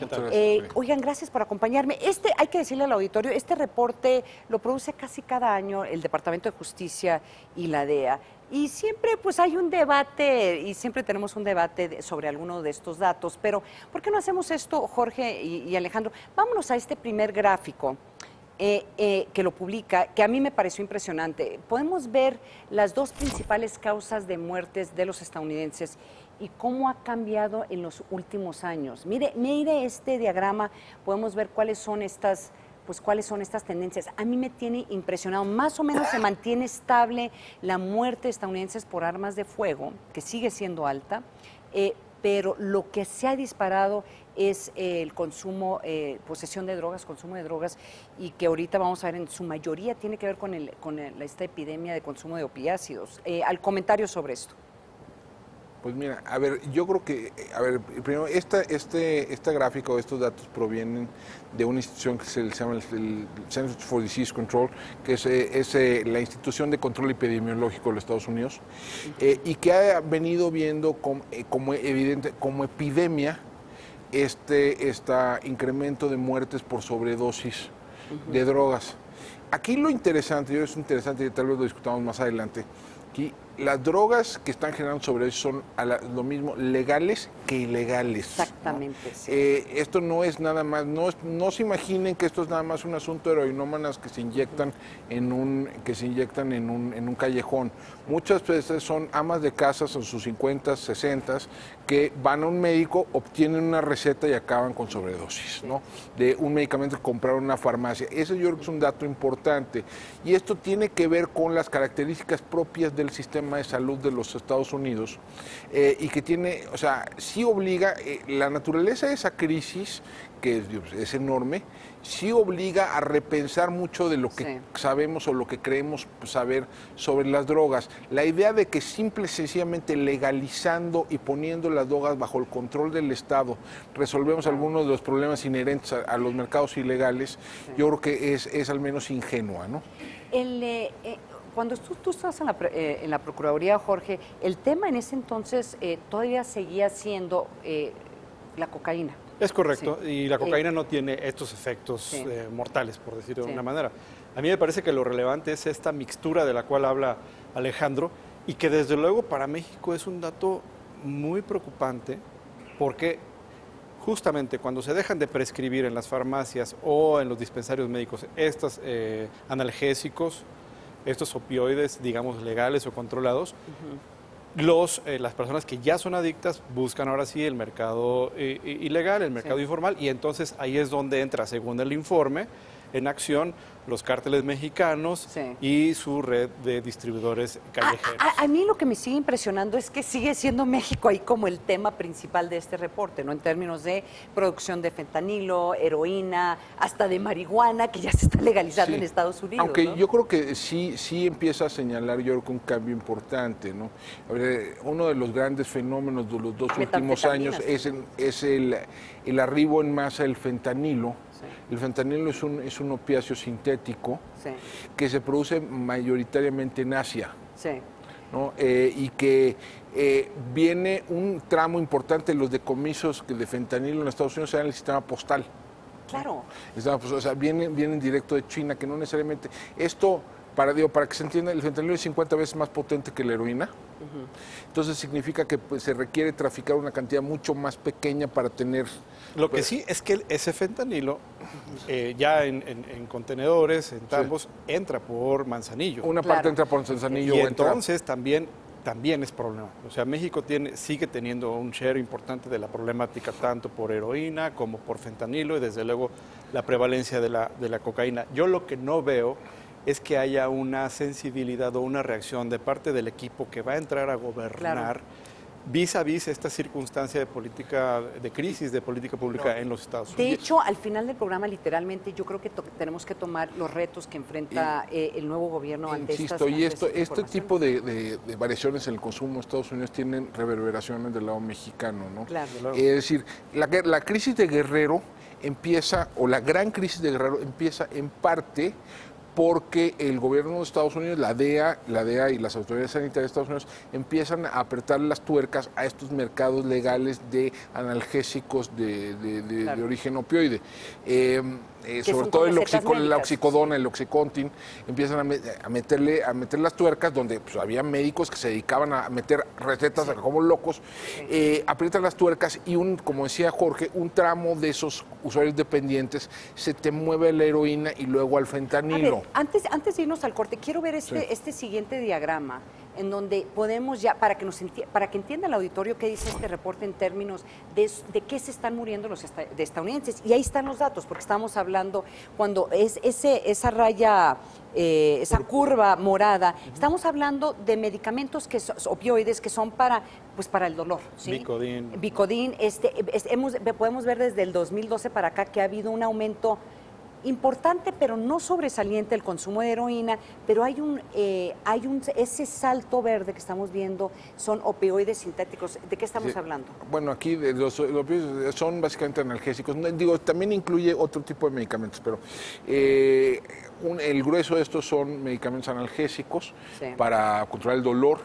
¿Qué tal? Oigan, gracias por acompañarme. Hay que decirle al auditorio, este reporte lo produce casi cada año el Departamento de Justicia y la DEA. Y siempre pues hay un debate, y siempre tenemos un debate sobre alguno de estos datos. Pero, ¿por qué no hacemos esto, Jorge y Alejandro? Vámonos a este primer gráfico. Que lo publica, que a mí me pareció impresionante. Podemos ver las dos principales causas de muertes de los estadounidenses y cómo ha cambiado en los últimos años. Mire este diagrama, podemos ver cuáles son estas tendencias. A mí me tiene impresionado. Más o menos se mantiene estable la muerte de estadounidenses por armas de fuego, que sigue siendo alta, pero lo que se ha disparado es el consumo, posesión de drogas, consumo de drogas, y que ahorita vamos a ver en su mayoría tiene que ver con esta epidemia de consumo de opiáceos. Al comentario sobre esto. Pues mira, a ver, yo creo que, primero, esta gráfica o estos datos provienen de una institución que se llama el Centers for Disease Control, que es la institución de control epidemiológico de los Estados Unidos, y que ha venido viendo como epidemia este incremento de muertes por sobredosis de drogas. Aquí lo interesante, es interesante y tal vez lo discutamos más adelante, aquí las drogas que están generando sobredosis son lo mismo legales que ilegales. Exactamente. ¿No? Sí. Esto no es nada más, no se imaginen que esto es nada más un asunto de heroinómanas que se inyectan en un callejón. Muchas veces son amas de casas en sus 50, 60 que van a un médico, obtienen una receta y acaban con sobredosis, ¿no? De un medicamento que compraron en una farmacia. Eso yo creo que es un dato importante. Y esto tiene que ver con las características propias del sistema de salud de los Estados Unidos, y que tiene, o sea, sí obliga, la naturaleza de esa crisis, que es enorme, sí obliga a repensar mucho de lo que sabemos o lo que creemos saber sobre las drogas. La idea de que simple y sencillamente legalizando y poniendo las drogas bajo el control del Estado resolvemos algunos de los problemas inherentes a los mercados ilegales, yo creo que es al menos ingenua, ¿no? Cuando tú estabas en la Procuraduría, Jorge, el tema en ese entonces todavía seguía siendo la cocaína. Es correcto, y la cocaína no tiene estos efectos mortales, por decirlo de una manera. A mí me parece que lo relevante es esta mixtura de la cual habla Alejandro, y que desde luego para México es un dato muy preocupante, porque justamente cuando se dejan de prescribir en las farmacias o en los dispensarios médicos estos analgésicos, estos opioides, digamos, legales o controlados, las personas que ya son adictas buscan ahora sí el mercado ilegal, el mercado informal, y entonces ahí es donde entra, según el informe, en acción los cárteles mexicanos y su red de distribuidores callejeros. A mí lo que me sigue impresionando es que sigue siendo México ahí como el tema principal de este reporte, ¿no? En términos de producción de fentanilo, heroína, hasta de marihuana, que ya se está legalizando en Estados Unidos. Aunque ¿no? yo creo que sí empieza a señalar, yo creo que un cambio importante, ¿no? A ver, uno de los grandes fenómenos de los dos últimos años es el arribo en masa del fentanilo. El fentanilo es un opiáceo sintético que se produce mayoritariamente en Asia, ¿no? Y que viene un tramo importante de los decomisos de fentanilo en Estados Unidos en el sistema postal. Claro. O sea, vienen directo de China, que no necesariamente... Esto, para que se entienda, el fentanilo es 50 veces más potente que la heroína. Entonces significa que pues, se requiere traficar una cantidad mucho más pequeña para tener... Lo que sí es que ese fentanilo, ya en contenedores, en tambos, entra por Manzanillo. Una parte entra por Manzanillo. Y entonces también es problema. O sea, México sigue teniendo un share importante de la problemática, tanto por heroína como por fentanilo, y desde luego la prevalencia de la cocaína. Yo lo que no veo es que haya una sensibilidad o una reacción de parte del equipo que va a entrar a gobernar vis a vis esta circunstancia de política, de crisis de política pública en los Estados Unidos. De hecho, al final del programa, literalmente, yo creo que tenemos que tomar los retos que enfrenta el nuevo gobierno ante este tipo de variaciones en el consumo de Estados Unidos tienen reverberaciones del lado mexicano, ¿no? Claro. Es decir, la crisis de Guerrero empieza, o la gran crisis de Guerrero empieza en parte porque el gobierno de Estados Unidos, la DEA y las autoridades sanitarias de Estados Unidos empiezan a apretar las tuercas a estos mercados legales de analgésicos de origen opioide. Sobre todo la oxicodona, el oxycontin, empiezan a meter las tuercas donde pues, había médicos que se dedicaban a meter recetas como locos, aprietan las tuercas y como decía Jorge, un tramo de esos usuarios dependientes se te mueve a la heroína y luego al fentanilo. A ver, antes de irnos al corte, quiero ver este siguiente diagrama en donde podemos ya, para que entienda el auditorio qué dice este reporte en términos de qué se están muriendo los estadounidenses. Y ahí están los datos, porque estamos hablando, cuando es esa raya, esa curva morada, estamos hablando de medicamentos opioides que son para el dolor. ¿Sí? Vicodin. Podemos ver desde el 2012 para acá que ha habido un aumento importante, pero no sobresaliente el consumo de heroína, pero ese salto verde que estamos viendo son opioides sintéticos. ¿De qué estamos hablando? Bueno, aquí los opioides son básicamente analgésicos. Digo, también incluye otro tipo de medicamentos, pero el grueso de estos son medicamentos analgésicos para controlar el dolor,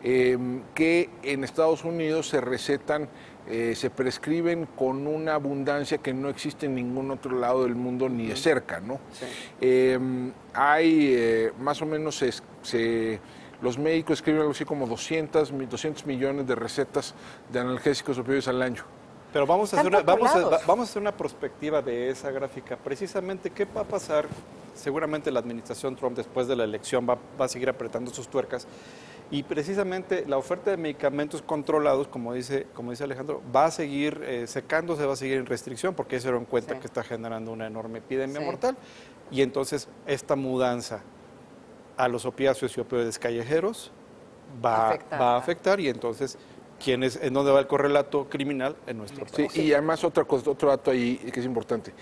que en Estados Unidos se recetan, se prescriben con una abundancia que no existe en ningún otro lado del mundo ni de cerca, ¿no? Hay más o menos, los médicos escriben algo así como 200 millones de recetas de analgésicos opioides al año. Pero vamos a hacer una perspectiva de esa gráfica. Precisamente, ¿qué va a pasar? Seguramente la administración Trump después de la elección va a seguir apretando sus tuercas. Y precisamente la oferta de medicamentos controlados, como dice Alejandro, va a seguir secándose, va a seguir en restricción, porque se dieron cuenta que está generando una enorme epidemia mortal. Y entonces esta mudanza a los opiáceos y opioides callejeros va a afectar, y entonces ¿en dónde va el correlato criminal? En nuestro país. Sí, y además otro dato ahí que es importante.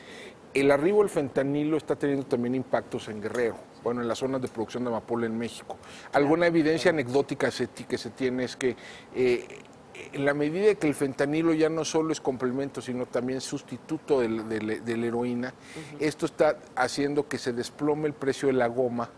El arribo del fentanilo está teniendo también impactos en Guerrero, en las zonas de producción de amapola en México. Alguna evidencia anecdótica que se tiene es que en la medida que el fentanilo ya no solo es complemento, sino también sustituto de la heroína, esto está haciendo que se desplome el precio de la goma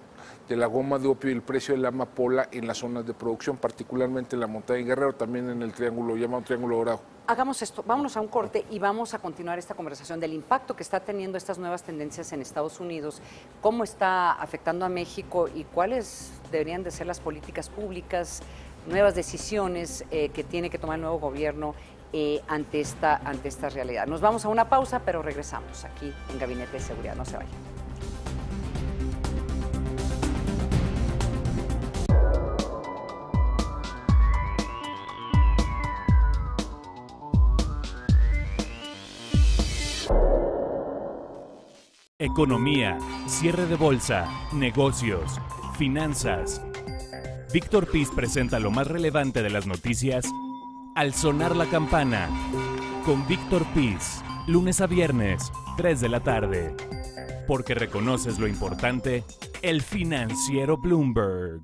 de opio y el precio de la amapola en las zonas de producción, particularmente en la montaña de Guerrero, también en el llamado Triángulo Dorado. Hagamos esto, vámonos a un corte y vamos a continuar esta conversación del impacto que está teniendo estas nuevas tendencias en Estados Unidos, cómo está afectando a México y cuáles deberían de ser las políticas públicas, nuevas decisiones que tiene que tomar el nuevo gobierno ante esta realidad. Nos vamos a una pausa, pero regresamos aquí en Gabinete de Seguridad. No se vayan. Economía, cierre de bolsa, negocios, finanzas. Víctor Piz presenta lo más relevante de las noticias al sonar la campana. Con Víctor Piz, lunes a viernes, 3 de la tarde. Porque reconoces lo importante, el financiero Bloomberg.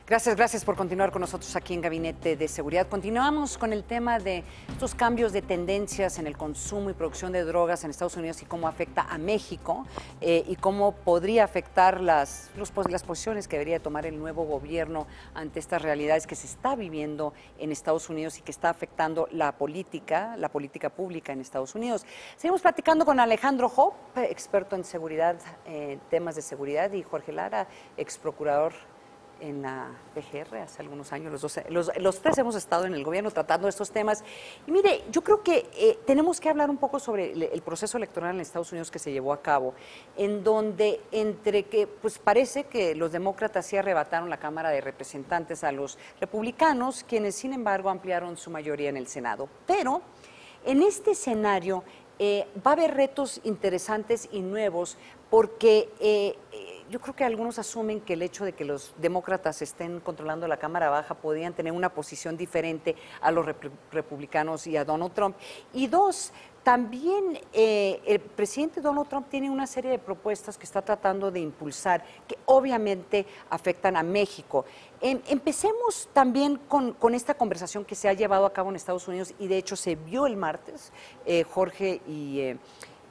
Gracias por continuar con nosotros aquí en Gabinete de Seguridad. Continuamos con el tema de estos cambios de tendencias en el consumo y producción de drogas en Estados Unidos y cómo afecta a México y cómo podría afectar las posiciones que debería tomar el nuevo gobierno ante estas realidades que se está viviendo en Estados Unidos y que está afectando la política pública en Estados Unidos. Seguimos platicando con Alejandro Hope, experto en seguridad, temas de seguridad, y Jorge Lara, ex procurador en la PGR hace algunos años, los tres hemos estado en el gobierno tratando estos temas. Y mire, yo creo que tenemos que hablar un poco sobre el proceso electoral en Estados Unidos que se llevó a cabo, en donde entre que pues parece que los demócratas sí arrebataron la Cámara de Representantes a los republicanos, quienes sin embargo ampliaron su mayoría en el Senado. Pero en este escenario va a haber retos interesantes y nuevos porque yo creo que algunos asumen que el hecho de que los demócratas estén controlando la Cámara Baja podrían tener una posición diferente a los republicanos y a Donald Trump. Y dos, también el presidente Donald Trump tiene una serie de propuestas que está tratando de impulsar, que obviamente afectan a México. Empecemos también con esta conversación que se ha llevado a cabo en Estados Unidos y de hecho se vio el martes, Jorge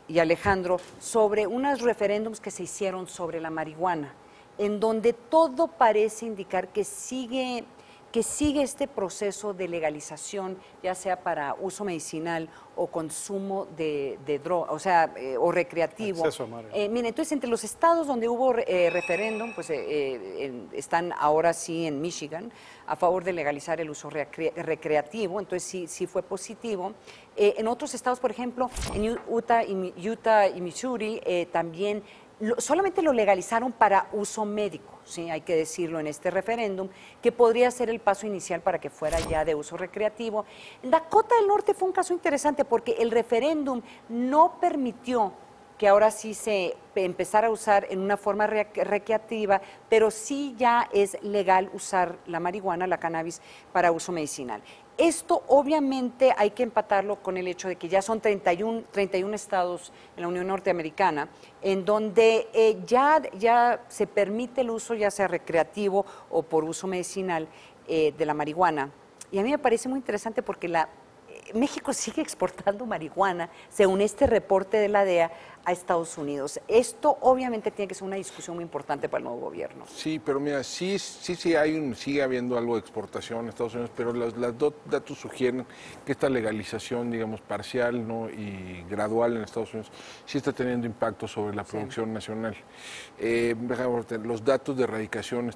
y Alejandro, sobre unos referéndums que se hicieron sobre la marihuana, en donde todo parece indicar que sigue este proceso de legalización, ya sea para uso medicinal o consumo de droga, o sea, o recreativo. Miren, entonces, entre los estados donde hubo referéndum, pues están ahora sí en Michigan, a favor de legalizar el uso recreativo, entonces sí fue positivo. En otros estados, por ejemplo, en Utah y Missouri, también solamente lo legalizaron para uso médico, sí, hay que decirlo en este referéndum, que podría ser el paso inicial para que fuera ya de uso recreativo. Dakota del Norte fue un caso interesante porque el referéndum no permitió que ahora sí se empezara a usar en una forma recreativa, pero sí ya es legal usar la marihuana, la cannabis, para uso medicinal. Esto obviamente hay que empatarlo con el hecho de que ya son 31 estados en la Unión Norteamericana en donde ya se permite el uso ya sea recreativo o por uso medicinal de la marihuana. Y a mí me parece muy interesante porque México sigue exportando marihuana, según este reporte de la DEA, a Estados Unidos. Esto obviamente tiene que ser una discusión muy importante para el nuevo gobierno. Sí, pero mira, sigue habiendo algo de exportación a Estados Unidos, pero los datos sugieren que esta legalización, digamos, parcial, ¿no?, y gradual en Estados Unidos sí está teniendo impacto sobre la producción nacional. Los datos de erradicación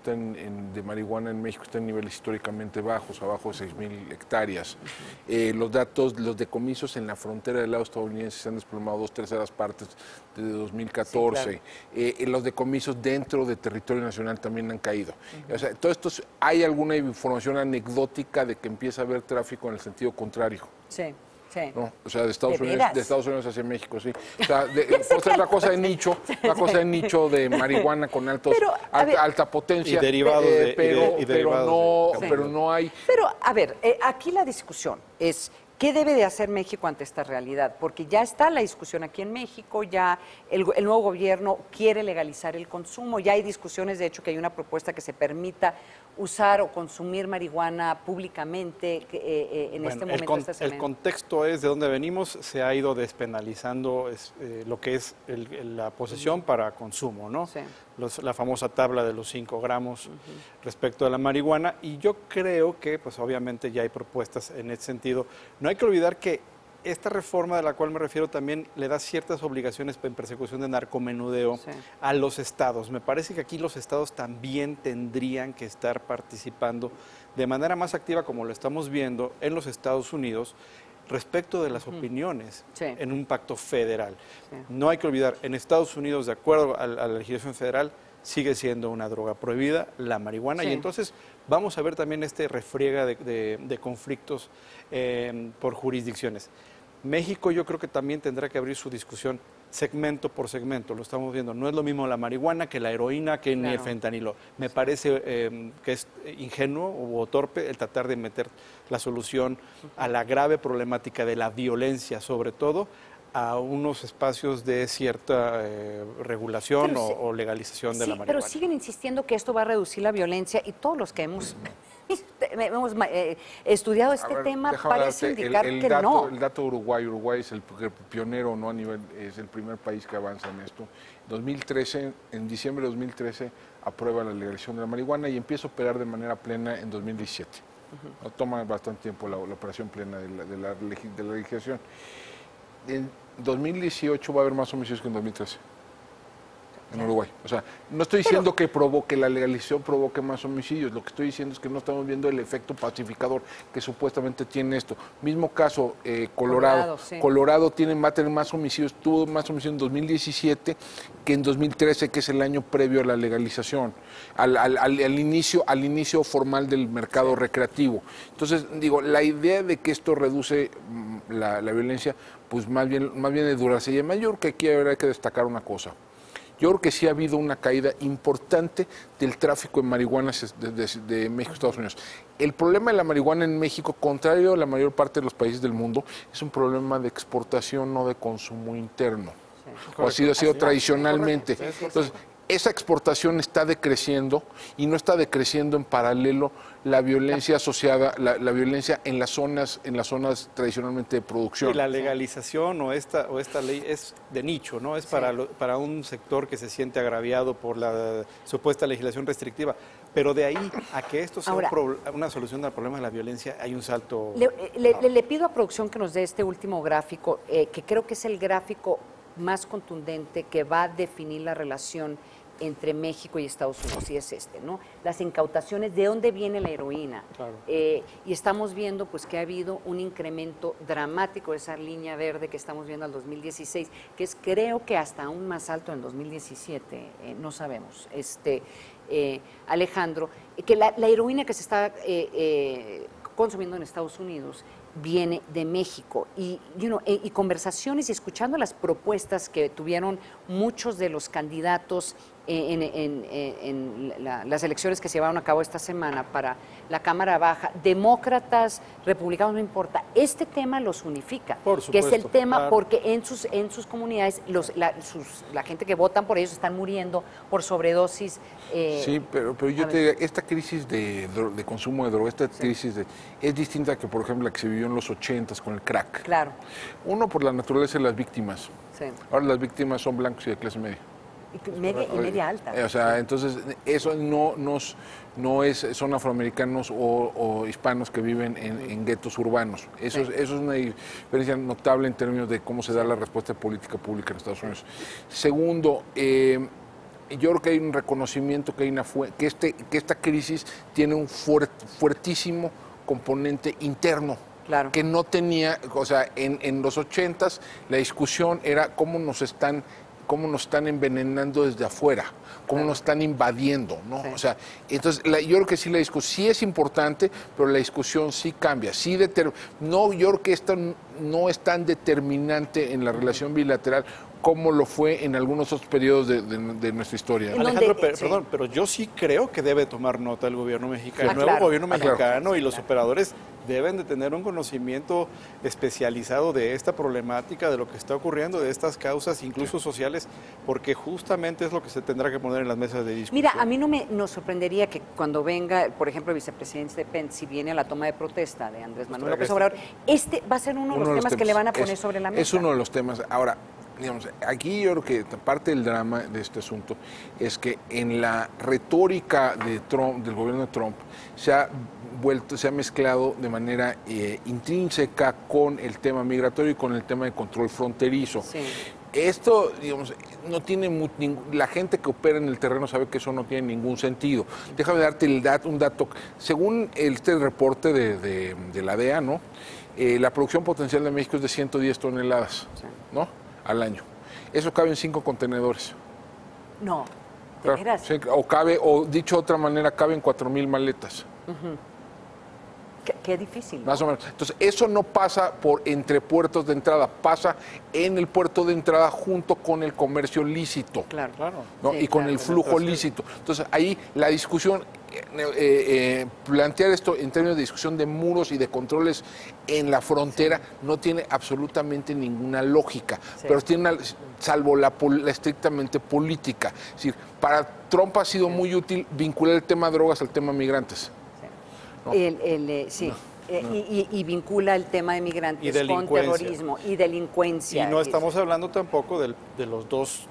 de marihuana en México están en niveles históricamente bajos, abajo de 6,000 hectáreas. Los decomisos en la frontera del lado estadounidense se han desplomado 2/3 partes desde 2014. Sí, claro. Los decomisos dentro de territorio nacional también han caído. O sea, todo esto, hay alguna información anecdótica de que empieza a haber tráfico en el sentido contrario. Sí. Sí. ¿No? O sea, de Estados Unidos hacia México, sí. O sea, puede ser una cosa de nicho, de marihuana con alta potencia. Y derivados pero no hay. Pero, a ver, aquí la discusión es ¿qué debe de hacer México ante esta realidad? Porque ya está la discusión aquí en México, ya el nuevo gobierno quiere legalizar el consumo, ya hay discusiones, de hecho, que hay una propuesta que se permita usar o consumir marihuana públicamente en este momento. El contexto es de dónde venimos, se ha ido despenalizando lo que es la posesión para consumo, ¿no? Sí. La famosa tabla de los 5 gramos respecto a la marihuana, y yo creo que pues obviamente ya hay propuestas en ese sentido. No hay que olvidar que esta reforma de la cual me refiero también le da ciertas obligaciones en persecución de narcomenudeo a los estados. Me parece que aquí los estados también tendrían que estar participando de manera más activa, como lo estamos viendo en los Estados Unidos, respecto de las opiniones en un pacto federal. No hay que olvidar, en Estados Unidos, de acuerdo a la legislación federal, sigue siendo una droga prohibida, la marihuana, y entonces vamos a ver también refriega de conflictos por jurisdicciones. México yo creo que también tendrá que abrir su discusión segmento por segmento, lo estamos viendo. No es lo mismo la marihuana que la heroína que ni el fentanilo. Me parece que es ingenuo o torpe el tratar de meter la solución a la grave problemática de la violencia, sobre todo, a unos espacios de cierta regulación o legalización de la marihuana. Pero siguen insistiendo que esto va a reducir la violencia y todos los que hemos estudiado este tema parece indicar que no. El dato de Uruguay es el pionero, ¿no? Es el primer país que avanza en esto. En diciembre de 2013 aprueba la legalización de la marihuana y empieza a operar de manera plena en 2017. Toma bastante tiempo la operación plena de la legislación. En 2018 va a haber más homicidios que en 2013. en Uruguay. O sea, no estoy diciendo que la legalización provoque más homicidios, lo que estoy diciendo es que no estamos viendo el efecto pacificador que supuestamente tiene esto. Mismo caso, Colorado. Sí. Colorado va a tener más homicidios, tuvo más homicidios en 2017 que en 2013, que es el año previo a la legalización, al inicio formal del mercado recreativo. Entonces, digo, la idea de que esto reduce la violencia, pues más bien de durarse. Y además yo creo que aquí habrá que destacar una cosa. Yo creo que sí ha habido una caída importante del tráfico de marihuana de México a Estados Unidos. El problema de la marihuana en México, contrario a la mayor parte de los países del mundo, es un problema de exportación, no de consumo interno. Sí. O ha sido tradicionalmente. Sí, entonces, esa exportación está decreciendo y no está decreciendo en paralelo la violencia asociada, la violencia en las zonas tradicionalmente de producción. Y la legalización o esta ley es de nicho, ¿no? Es para un sector que se siente agraviado por la supuesta legislación restrictiva. Pero de ahí a que esto sea una solución al problema de la violencia, hay un salto. Le pido a producción que nos dé este último gráfico, que creo que es el gráfico más contundente que va a definir la relación entre México y Estados Unidos, y es este, ¿no? Las incautaciones, ¿de dónde viene la heroína? Claro. Y estamos viendo pues que ha habido un incremento dramático de esa línea verde que estamos viendo al 2016, que es creo que hasta aún más alto en 2017, no sabemos. Alejandro, que la heroína que se está consumiendo en Estados Unidos viene de México y conversaciones y escuchando las propuestas que tuvieron muchos de los candidatos en las elecciones que se llevaron a cabo esta semana para la Cámara Baja, demócratas, republicanos, no importa, este tema los unifica, por supuesto, que es el tema, claro. Porque en sus comunidades la gente que votan por ellos están muriendo por sobredosis. Sí, pero yo te diría, esta crisis de consumo de droga, crisis es distinta que, por ejemplo, la que se vivió en los 80s con el crack. Claro. Uno, por la naturaleza de las víctimas. Sí. Ahora las víctimas son blancos y de clase media. Y media alta. O sea, entonces eso son afroamericanos o hispanos que viven en guetos urbanos. Eso es una diferencia notable en términos de cómo se da la respuesta de política pública en Estados Unidos. Segundo, yo creo que hay un reconocimiento que esta crisis tiene un fuertísimo componente interno. Claro. Que no tenía, o sea, en los 80s la discusión era cómo nos están envenenando desde afuera, cómo nos están invadiendo, ¿no? Sí. O sea, entonces yo creo que sí la discusión sí es importante, pero la discusión sí cambia, yo creo que esto no es tan determinante en la relación bilateral como lo fue en algunos otros periodos de nuestra historia. Alejandro, perdón, pero yo sí creo que debe tomar nota el gobierno mexicano, el nuevo gobierno mexicano y los operadores deben de tener un conocimiento especializado de esta problemática, de lo que está ocurriendo, de estas causas, incluso sociales, porque justamente es lo que se tendrá que poner en las mesas de discusión. Mira, a mí nos sorprendería que cuando venga, por ejemplo, el vicepresidente Pence, si viene a la toma de protesta de Andrés Manuel López Obrador, este va a ser uno de los temas que le van a poner sobre la mesa. Es uno de los temas. Ahora, digamos, aquí yo creo que parte del drama de este asunto es que en la retórica de Trump, del gobierno de Trump, se ha mezclado de manera intrínseca con el tema migratorio y con el tema de control fronterizo. Sí. Esto, digamos, no tiene la gente que opera en el terreno sabe que eso no tiene ningún sentido. Déjame darte un dato. Según este reporte de la DEA, ¿no? La producción potencial de México es de 110 toneladas, ¿no? Al año. Eso cabe en 5 contenedores. No, ¿de claro, veras? Sí, o dicho de otra manera, caben 4,000 maletas. Qué difícil, ¿no? Más o menos. Entonces, eso no pasa entre puertos de entrada, pasa en el puerto de entrada junto con el comercio lícito. Claro, claro. ¿no? Sí, y con el flujo lícito. Entonces, ahí la discusión, plantear esto en términos de discusión de muros y de controles en la frontera no tiene absolutamente ninguna lógica, pero tiene salvo la estrictamente política. Es decir, para Trump ha sido muy útil vincular el tema drogas al tema migrantes. No. Y vincula el tema de migrantes con terrorismo y delincuencia. Y no estamos hablando tampoco de los dos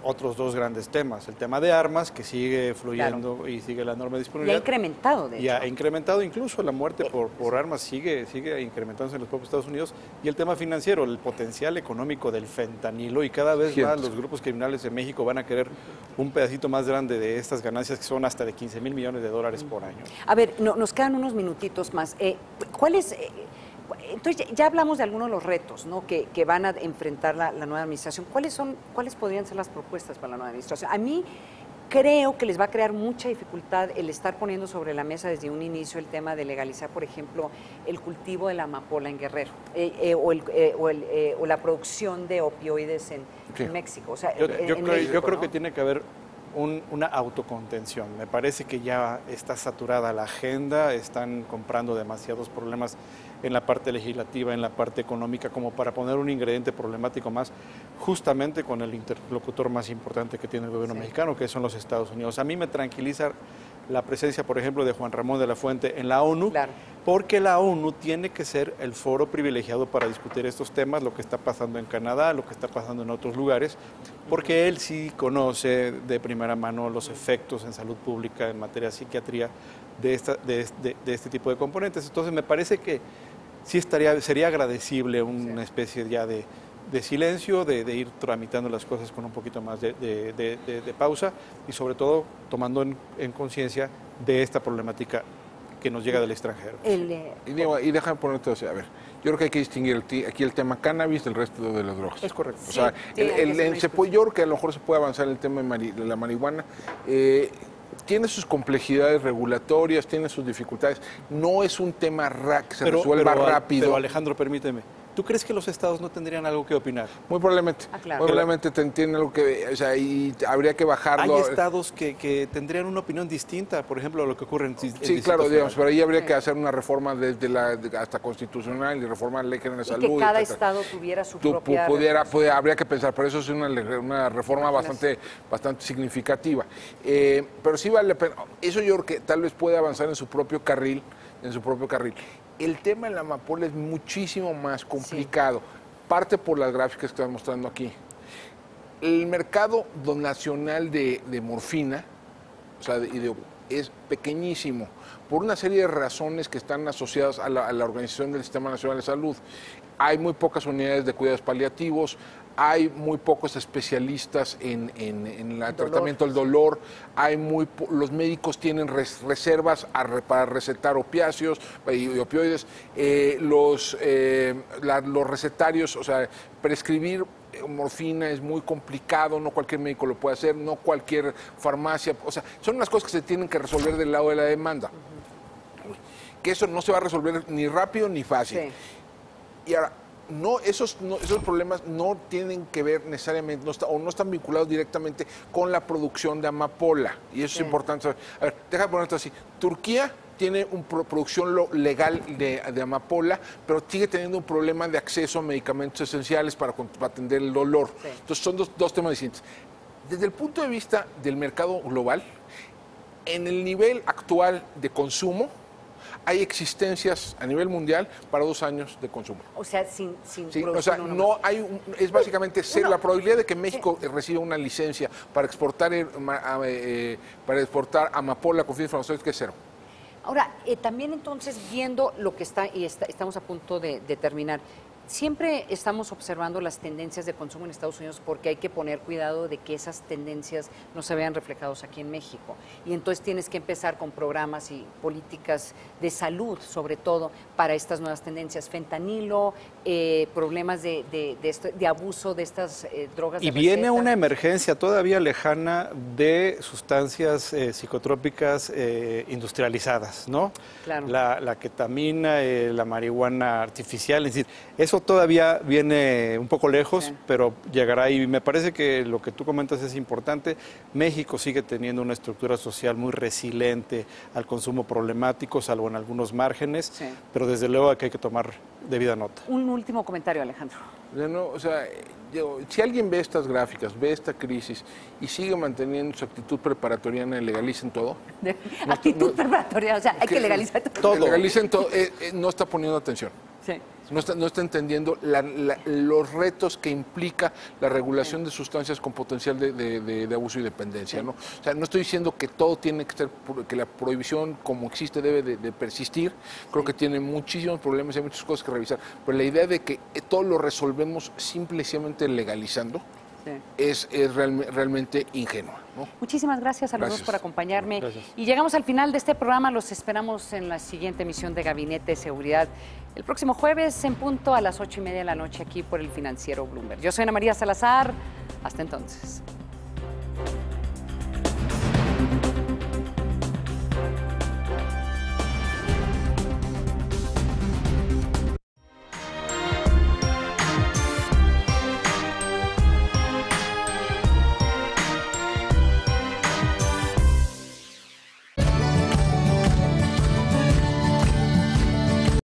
otros dos grandes temas. El tema de armas, que sigue fluyendo y sigue la enorme Y ha disponibilidad. incrementado, de hecho. Y ha incrementado incluso la muerte por armas, sigue incrementándose en los propios Estados Unidos. Y el tema financiero, el potencial económico del fentanilo. Y cada vez más los grupos criminales de México van a querer un pedacito más grande de estas ganancias, que son hasta de 15 mil millones de dólares por año. A ver, nos quedan unos minutitos más. ¿Cuál es...? Entonces, ya hablamos de algunos de los retos, ¿no?, que van a enfrentar la nueva administración. ¿Cuáles podrían ser las propuestas para la nueva administración? A mí creo que les va a crear mucha dificultad el estar poniendo sobre la mesa desde un inicio el tema de legalizar, por ejemplo, el cultivo de la amapola en Guerrero o la producción de opioides en México. O sea, yo creo que tiene que haber una autocontención. Me parece que ya está saturada la agenda, están comprando demasiados problemas en la parte legislativa, en la parte económica, como para poner un ingrediente problemático más, justamente con el interlocutor más importante que tiene el gobierno mexicano, que son los Estados Unidos. A mí me tranquiliza la presencia, por ejemplo, de Juan Ramón de la Fuente en la ONU, porque la ONU tiene que ser el foro privilegiado para discutir estos temas, lo que está pasando en Canadá, lo que está pasando en otros lugares, porque él sí conoce de primera mano los efectos en salud pública, en materia de psiquiatría, de este tipo de componentes. Entonces me parece que sí sería agradecible una especie ya de silencio, de ir tramitando las cosas con un poquito más de pausa y sobre todo tomando en conciencia de esta problemática que nos llega del extranjero. Y déjame ponerte, a ver, yo creo que hay que distinguir aquí el tema cannabis del resto de las drogas. Es correcto. O sea, yo creo que a lo mejor se puede avanzar en el tema de la marihuana. Tiene sus complejidades regulatorias, tiene sus dificultades. No es un tema que se resuelva rápido. Pero Alejandro, permíteme. ¿Tú crees que los estados no tendrían algo que opinar? Muy probablemente. Claro. Muy probablemente tienen algo que... O sea, y habría que bajarlo. Hay estados que tendrían una opinión distinta, por ejemplo, a lo que ocurre en sí, claro, digamos, pero ahí habría que hacer una reforma desde hasta constitucional y reformar la ley general de salud. Que cada estado tuviera su propia... Habría que pensar, pero eso es una reforma bastante significativa. Pero sí vale la pena. Eso yo creo que tal vez puede avanzar en su propio carril. El tema de la amapola es muchísimo más complicado, parte por las gráficas que están mostrando aquí. El mercado nacional de morfina, o sea, es pequeñísimo, por una serie de razones que están asociadas a la Organización del Sistema Nacional de Salud. Hay muy pocas unidades de cuidados paliativos, hay muy pocos especialistas en el tratamiento del dolor, los médicos tienen reservas para recetar opiáceos y opioides, los recetarios, o sea, prescribir morfina es muy complicado, no cualquier médico lo puede hacer, no cualquier farmacia, o sea, son unas cosas que se tienen que resolver del lado de la demanda. Que eso no se va a resolver ni rápido ni fácil. Sí. Y ahora, esos problemas no tienen que ver necesariamente, no están vinculados directamente con la producción de amapola. Y eso es importante saber. A ver, déjame ponerte así. Turquía tiene una producción legal de amapola, pero sigue teniendo un problema de acceso a medicamentos esenciales para atender el dolor. Sí. Entonces son dos temas distintos. Desde el punto de vista del mercado global, en el nivel actual de consumo, hay existencias a nivel mundial para 2 años de consumo. O sea, sin o sea, no hay es básicamente la probabilidad de que México reciba una licencia para exportar amapola con fines farmacéuticos es 0. Ahora, también entonces viendo lo que estamos a punto de terminar, siempre estamos observando las tendencias de consumo en Estados Unidos porque hay que poner cuidado de que esas tendencias no se vean reflejados aquí en México. Y entonces tienes que empezar con programas y políticas de salud, sobre todo, para estas nuevas tendencias. Fentanilo, problemas de abuso de estas drogas. Y viene una emergencia todavía lejana de sustancias psicotrópicas industrializadas, ¿no? Claro. La ketamina, la marihuana artificial, es decir, eso todavía viene un poco lejos, pero llegará y me parece que lo que tú comentas es importante. México sigue teniendo una estructura social muy resiliente al consumo problemático, salvo en algunos márgenes, pero desde luego que hay que tomar debida nota. Un último comentario, Alejandro. O sea, si alguien ve estas gráficas, ve esta crisis y sigue manteniendo su actitud preparatoriana y legalicen todo. Actitud preparatoria, o sea, hay que legalizar todo. Legalicen todo, no está poniendo atención. Sí. Sí. No está entendiendo los retos que implica la regulación de sustancias con potencial de abuso y dependencia, ¿no? O sea, no estoy diciendo que todo tiene que estar, que la prohibición como existe debe de persistir. Creo que tiene muchísimos problemas y hay muchas cosas que revisar. Pero la idea de que todo lo resolvemos simplemente legalizando es realmente ingenua, ¿no? Muchísimas gracias a los dos por acompañarme. Gracias. Y llegamos al final de este programa. Los esperamos en la siguiente emisión de Gabinete de Seguridad el próximo jueves en punto a las 8:30 de la noche aquí por el financiero Bloomberg. Yo soy Ana María Salazar. Hasta entonces.